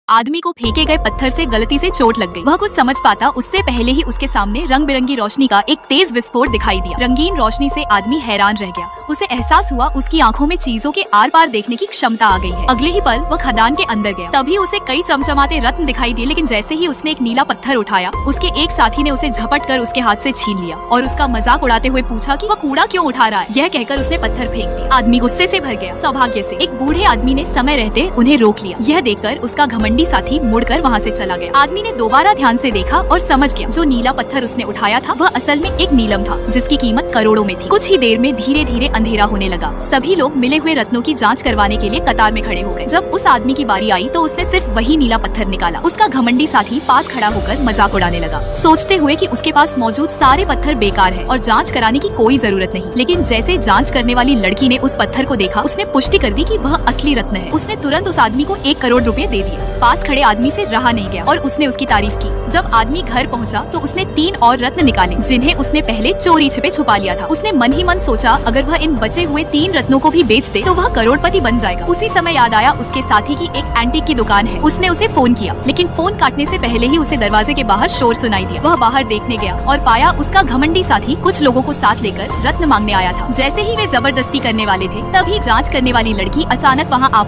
आदमी को फेंके गए पत्थर से गलती से चोट लग गई। वह कुछ समझ पाता उससे पहले ही उसके सामने रंग बिरंगी रोशनी का एक तेज विस्फोट दिखाई दिया। रंगीन रोशनी से आदमी हैरान रह गया। उसे एहसास हुआ उसकी आंखों में चीजों के आर पार देखने की क्षमता आ गई है। अगले ही पल वह खदान के अंदर गया। तभी उसे कई चमचमाते रत्न दिखाई दिए, लेकिन जैसे ही उसने एक नीला पत्थर उठाया, उसके एक साथी ने उसे झपट कर उसके हाथ से छीन लिया और उसका मजाक उड़ाते हुए पूछा कि वह कूड़ा क्यों उठा रहा है। यह कहकर उसने पत्थर फेंक दिया। आदमी गुस्से से भर गया। सौभाग्य से एक बूढ़े आदमी ने समय रहते उन्हें रोक लिया। यह देखकर उसका घमंडी साथी मुड़कर वहाँ से चला गया। आदमी ने दोबारा ध्यान से देखा और समझ गया जो नीला पत्थर उसने उठाया था वह असल में एक नीलम था, जिसकी कीमत करोड़ों में थी। कुछ ही देर में धीरे धीरे अंधेरा होने लगा। सभी लोग मिले हुए रत्नों की जांच करवाने के लिए कतार में खड़े हो गए। जब उस आदमी की बारी आई तो उसने सिर्फ वही नीला पत्थर निकाला। उसका घमंडी साथी पास खड़ा होकर मजाक उड़ाने लगा, सोचते हुए कि उसके पास मौजूद सारे पत्थर बेकार है और जांच कराने की कोई जरूरत नहीं। लेकिन जैसे जांच करने वाली लड़की ने उस पत्थर को देखा, उसने पुष्टि कर दी कि वह असली रत्न है। उसने तुरंत उस आदमी को 1 करोड़ रुपए दे दिए। पास खड़े आदमी से रहा नहीं गया और उसने उसकी तारीफ की। जब आदमी घर पहुंचा तो उसने 3 और रत्न निकाले, जिन्हें उसने पहले चोरी छिपे छुपा लिया था। उसने मन ही मन सोचा अगर वह इन बचे हुए 3 रत्नों को भी बेच दे तो वह करोड़पति बन जाएगा। उसी समय याद आया उसके साथी की एक एंटीक की दुकान है। उसने उसे फोन किया, लेकिन फोन काटने से पहले ही उसे दरवाजे के बाहर शोर सुनाई दिया। वह बाहर देखने गया और पाया उसका घमंडी साथी कुछ लोगों को साथ लेकर रत्न मांगने आया था। जैसे ही वे जबरदस्ती करने वाले थे, तभी जांच करने वाली लड़की अचानक वहां आ पहुंची।